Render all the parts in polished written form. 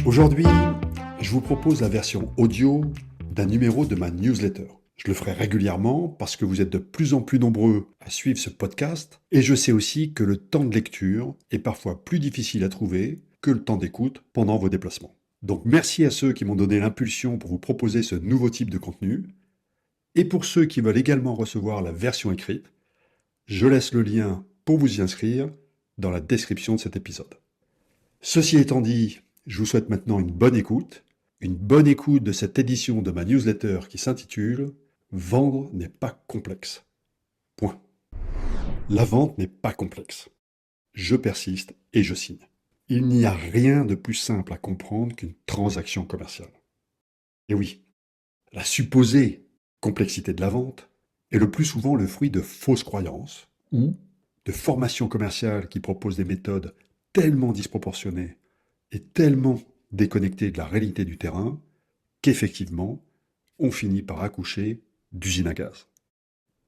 Aujourd'hui, je vous propose la version audio d'un numéro de ma newsletter. Je le ferai régulièrement parce que vous êtes de plus en plus nombreux à suivre ce podcast et je sais aussi que le temps de lecture est parfois plus difficile à trouver que le temps d'écoute pendant vos déplacements. Donc merci à ceux qui m'ont donné l'impulsion pour vous proposer ce nouveau type de contenu. Et pour ceux qui veulent également recevoir la version écrite, je laisse le lien pour vous y inscrire dans la description de cet épisode. Ceci étant dit, je vous souhaite maintenant une bonne écoute de cette édition de ma newsletter qui s'intitule « Vendre n'est pas complexe ». Point. La vente n'est pas complexe. Je persiste et je signe. Il n'y a rien de plus simple à comprendre qu'une transaction commerciale. Et oui, la supposée complexité de la vente est le plus souvent le fruit de fausses croyances ou de formations commerciales qui proposent des méthodes tellement disproportionnées et tellement déconnectées de la réalité du terrain qu'effectivement, on finit par accoucher d'usines à gaz.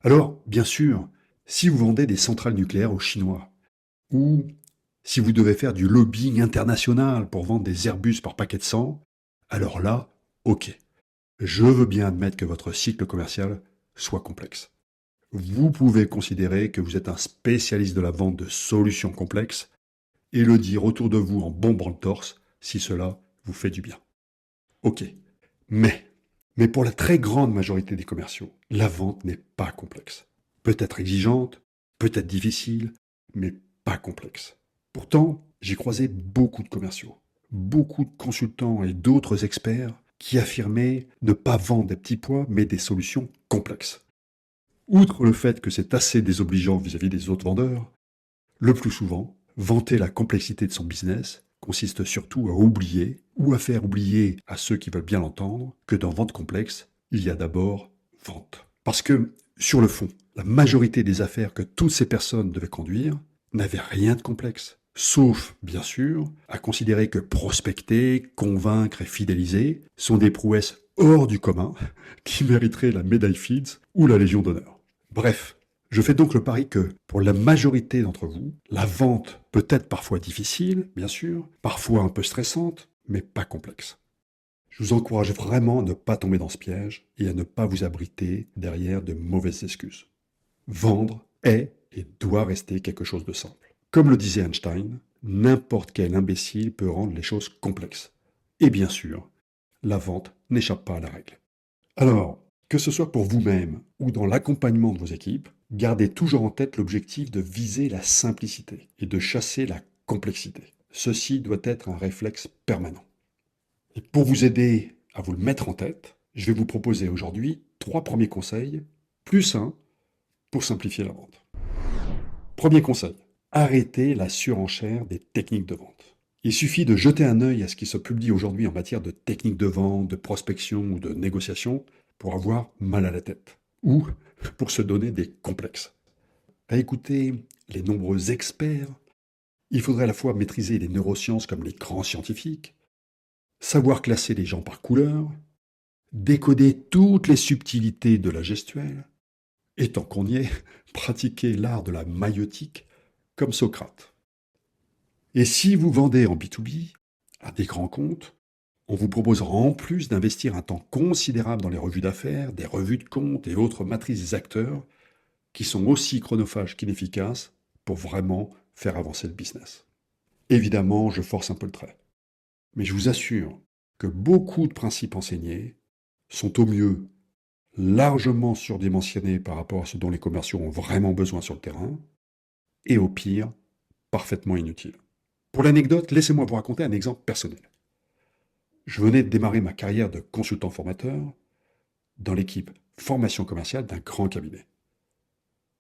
Alors, bien sûr, si vous vendez des centrales nucléaires aux Chinois, ou si vous devez faire du lobbying international pour vendre des Airbus par paquet de 100, alors là, ok. Je veux bien admettre que votre cycle commercial soit complexe. Vous pouvez considérer que vous êtes un spécialiste de la vente de solutions complexes et le dire autour de vous en bombant le torse si cela vous fait du bien. Ok. Mais pour la très grande majorité des commerciaux, la vente n'est pas complexe. Peut-être exigeante, peut-être difficile, mais pas complexe. Pourtant, j'ai croisé beaucoup de commerciaux, beaucoup de consultants et d'autres experts qui affirmaient ne pas vendre des petits pois, mais des solutions complexes. Outre le fait que c'est assez désobligeant vis-à-vis des autres vendeurs, le plus souvent, vanter la complexité de son business consiste surtout à oublier ou à faire oublier à ceux qui veulent bien l'entendre que dans vente complexe, il y a d'abord vente. Parce que, sur le fond, la majorité des affaires que toutes ces personnes devaient conduire n'avaient rien de complexe. Sauf, bien sûr, à considérer que prospecter, convaincre et fidéliser sont des prouesses hors du commun qui mériteraient la médaille Fields ou la Légion d'honneur. Bref, je fais donc le pari que, pour la majorité d'entre vous, la vente peut être parfois difficile, bien sûr, parfois un peu stressante, mais pas complexe. Je vous encourage vraiment à ne pas tomber dans ce piège et à ne pas vous abriter derrière de mauvaises excuses. Vendre est et doit rester quelque chose de simple. Comme le disait Einstein, n'importe quel imbécile peut rendre les choses complexes. Et bien sûr, la vente n'échappe pas à la règle. Alors, que ce soit pour vous-même ou dans l'accompagnement de vos équipes, gardez toujours en tête l'objectif de viser la simplicité et de chasser la complexité. Ceci doit être un réflexe permanent. Et pour vous aider à vous le mettre en tête, je vais vous proposer aujourd'hui 3 premiers conseils, plus un, pour simplifier la vente. Premier conseil, arrêtez la surenchère des techniques de vente. Il suffit de jeter un œil à ce qui se publie aujourd'hui en matière de techniques de vente, de prospection ou de négociation pour avoir mal à la tête, ou pour se donner des complexes. À écouter les nombreux experts, il faudrait à la fois maîtriser les neurosciences comme les grands scientifiques, savoir classer les gens par couleur, décoder toutes les subtilités de la gestuelle, et tant qu'on y est, pratiquer l'art de la maïeutique comme Socrate. Et si vous vendez en B2B, à des grands comptes, on vous proposera en plus d'investir un temps considérable dans les revues d'affaires, des revues de comptes et autres matrices des acteurs qui sont aussi chronophages qu'inefficaces pour vraiment faire avancer le business. Évidemment, je force un peu le trait. Mais je vous assure que beaucoup de principes enseignés sont au mieux largement surdimensionnés par rapport à ce dont les commerciaux ont vraiment besoin sur le terrain, et au pire, parfaitement inutiles. Pour l'anecdote, laissez-moi vous raconter un exemple personnel. Je venais de démarrer ma carrière de consultant formateur dans l'équipe formation commerciale d'un grand cabinet.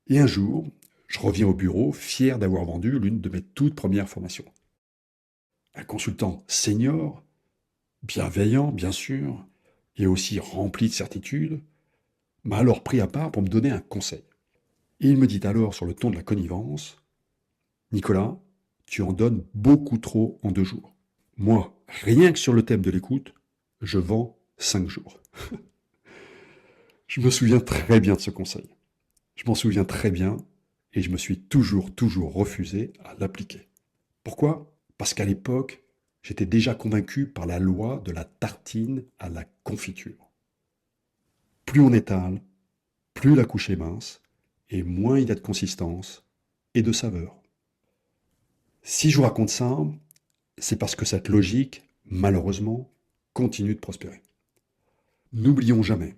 Et un jour, je reviens au bureau fier d'avoir vendu l'une de mes toutes premières formations. Un consultant senior, bienveillant bien sûr, et aussi rempli de certitude, m'a alors pris à part pour me donner un conseil. Et il me dit alors sur le ton de la connivence, « Nicolas, tu en donnes beaucoup trop en 2 jours. Moi, rien que sur le thème de l'écoute, je vends 5 jours. » Je me souviens très bien de ce conseil. Je m'en souviens très bien et je me suis toujours refusé à l'appliquer. Pourquoi ? Parce qu'à l'époque, j'étais déjà convaincu par la loi de la tartine à la confiture. Plus on étale, plus la couche est mince, et moins il y a de consistance et de saveur. Si je vous raconte ça, c'est parce que cette logique, malheureusement, continue de prospérer. N'oublions jamais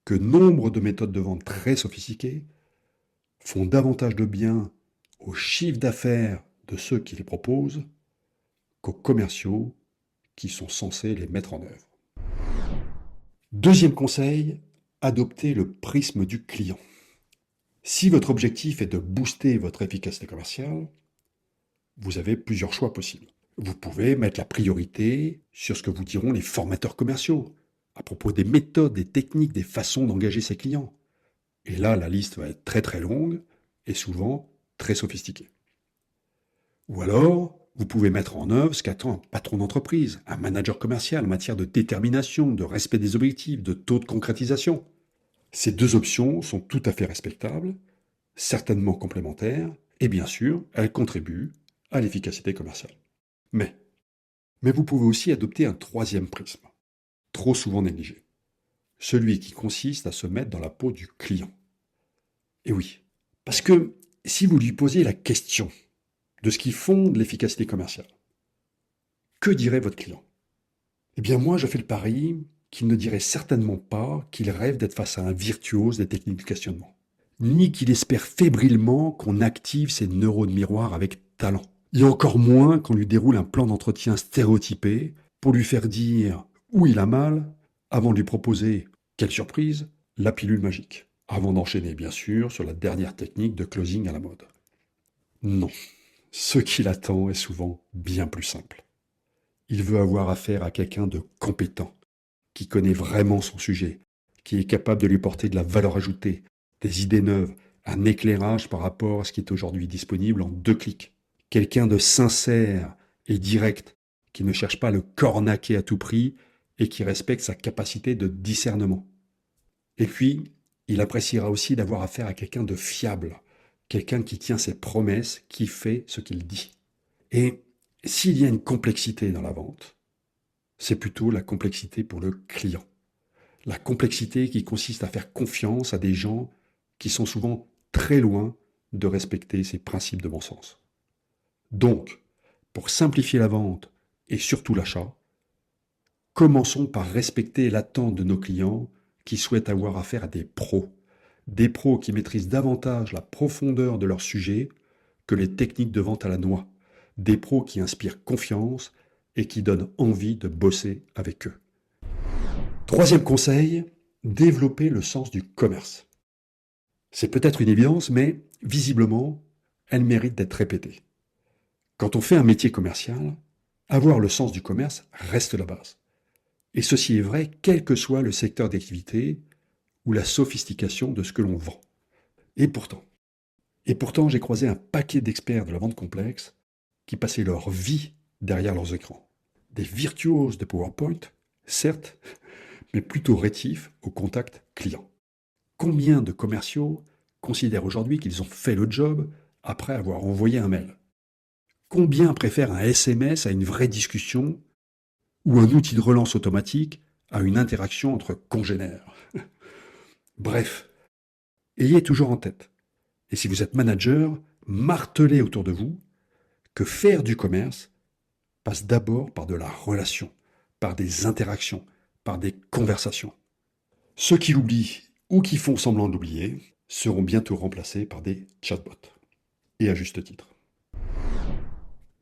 que nombre de méthodes de vente très sophistiquées font davantage de bien au chiffre d'affaires de ceux qui les proposent qu'aux commerciaux qui sont censés les mettre en œuvre. Deuxième conseil, adoptez le prisme du client. Si votre objectif est de booster votre efficacité commerciale, vous avez plusieurs choix possibles. Vous pouvez mettre la priorité sur ce que vous diront les formateurs commerciaux à propos des méthodes, des techniques, des façons d'engager ses clients. Et là, la liste va être très très longue et souvent très sophistiquée. Ou alors, vous pouvez mettre en œuvre ce qu'attend un patron d'entreprise, un manager commercial en matière de détermination, de respect des objectifs, de taux de concrétisation. Ces deux options sont tout à fait respectables, certainement complémentaires, et bien sûr, elles contribuent à l'efficacité commerciale. Mais vous pouvez aussi adopter un troisième prisme, trop souvent négligé, celui qui consiste à se mettre dans la peau du client. Et oui, parce que si vous lui posiez la question de ce qui fonde l'efficacité commerciale, que dirait votre client? Eh bien moi, je fais le pari qu'il ne dirait certainement pas qu'il rêve d'être face à un virtuose des techniques de questionnement, ni qu'il espère fébrilement qu'on active ses neurones miroirs avec talent, et encore moins qu'on lui déroule un plan d'entretien stéréotypé pour lui faire dire où il a mal, avant de lui proposer, quelle surprise, la pilule magique, avant d'enchaîner bien sûr sur la dernière technique de closing à la mode. Non, ce qu'il attend est souvent bien plus simple. Il veut avoir affaire à quelqu'un de compétent, qui connaît vraiment son sujet, qui est capable de lui porter de la valeur ajoutée, des idées neuves, un éclairage par rapport à ce qui est aujourd'hui disponible en 2 clics. Quelqu'un de sincère et direct, qui ne cherche pas le cornaquer à tout prix et qui respecte sa capacité de discernement. Et puis, il appréciera aussi d'avoir affaire à quelqu'un de fiable, quelqu'un qui tient ses promesses, qui fait ce qu'il dit. Et s'il y a une complexité dans la vente, c'est plutôt la complexité pour le client. La complexité qui consiste à faire confiance à des gens qui sont souvent très loin de respecter ces principes de bon sens. Donc, pour simplifier la vente et surtout l'achat, commençons par respecter l'attente de nos clients qui souhaitent avoir affaire à des pros qui maîtrisent davantage la profondeur de leur sujet que les techniques de vente à la noix, des pros qui inspirent confiance et qui donnent envie de bosser avec eux. Troisième conseil, développer le sens du commerce. C'est peut-être une évidence, mais visiblement, elle mérite d'être répétée. Quand on fait un métier commercial, avoir le sens du commerce reste la base. Et ceci est vrai quel que soit le secteur d'activité ou la sophistication de ce que l'on vend. Et pourtant, j'ai croisé un paquet d'experts de la vente complexe qui passaient leur vie derrière leurs écrans. Des virtuoses de PowerPoint, certes, mais plutôt rétifs au contact client. Combien de commerciaux considèrent aujourd'hui qu'ils ont fait le job après avoir envoyé un mail? Combien préfèrent un SMS à une vraie discussion ou un outil de relance automatique à une interaction entre congénères? Bref, ayez toujours en tête, et si vous êtes manager, martelez autour de vous que faire du commerce passe d'abord par de la relation, par des interactions, par des conversations. Ceux qui l'oublient ou qui font semblant d'oublier seront bientôt remplacés par des chatbots. Et à juste titre.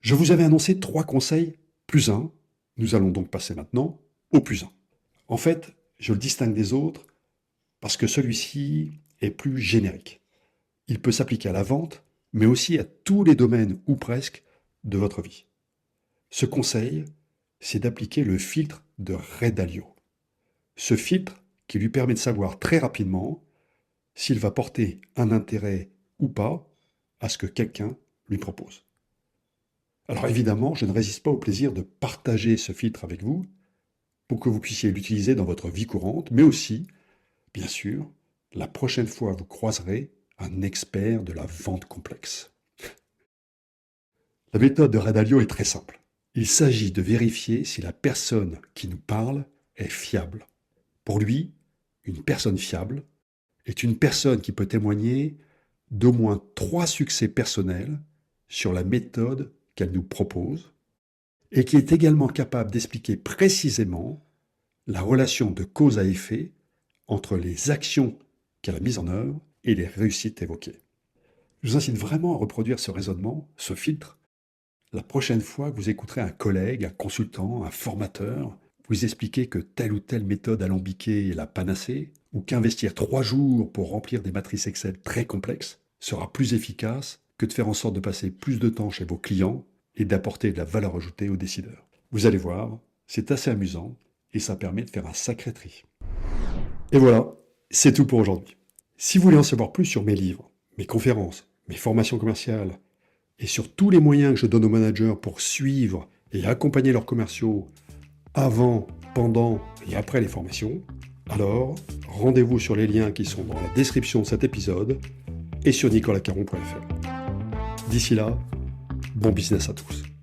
Je vous avais annoncé 3 conseils plus 1. Nous allons donc passer maintenant au plus 1. En fait, je le distingue des autres parce que celui-ci est plus générique. Il peut s'appliquer à la vente, mais aussi à tous les domaines ou presque de votre vie. Ce conseil, c'est d'appliquer le filtre de Ray Dalio. Ce filtre qui lui permet de savoir très rapidement s'il va porter un intérêt ou pas à ce que quelqu'un lui propose. Alors évidemment, je ne résiste pas au plaisir de partager ce filtre avec vous pour que vous puissiez l'utiliser dans votre vie courante, mais aussi, bien sûr, la prochaine fois vous croiserez un expert de la vente complexe. La méthode de Ray Dalio est très simple. Il s'agit de vérifier si la personne qui nous parle est fiable. Pour lui, une personne fiable est une personne qui peut témoigner d'au moins 3 succès personnels sur la méthode qu'elle nous propose et qui est également capable d'expliquer précisément la relation de cause à effet entre les actions qu'elle a mises en œuvre et les réussites évoquées. Je vous incite vraiment à reproduire ce raisonnement, ce filtre, la prochaine fois que vous écouterez un collègue, un consultant, un formateur vous expliquer que telle ou telle méthode alambiquée est la panacée, ou qu'investir 3 jours pour remplir des matrices Excel très complexes sera plus efficace que de faire en sorte de passer plus de temps chez vos clients et d'apporter de la valeur ajoutée aux décideurs. Vous allez voir, c'est assez amusant et ça permet de faire un sacré tri. Et voilà, c'est tout pour aujourd'hui. Si vous voulez en savoir plus sur mes livres, mes conférences, mes formations commerciales et sur tous les moyens que je donne aux managers pour suivre et accompagner leurs commerciaux avant, pendant et après les formations, alors rendez-vous sur les liens qui sont dans la description de cet épisode et sur nicolacaron.fr. D'ici là, bon business à tous.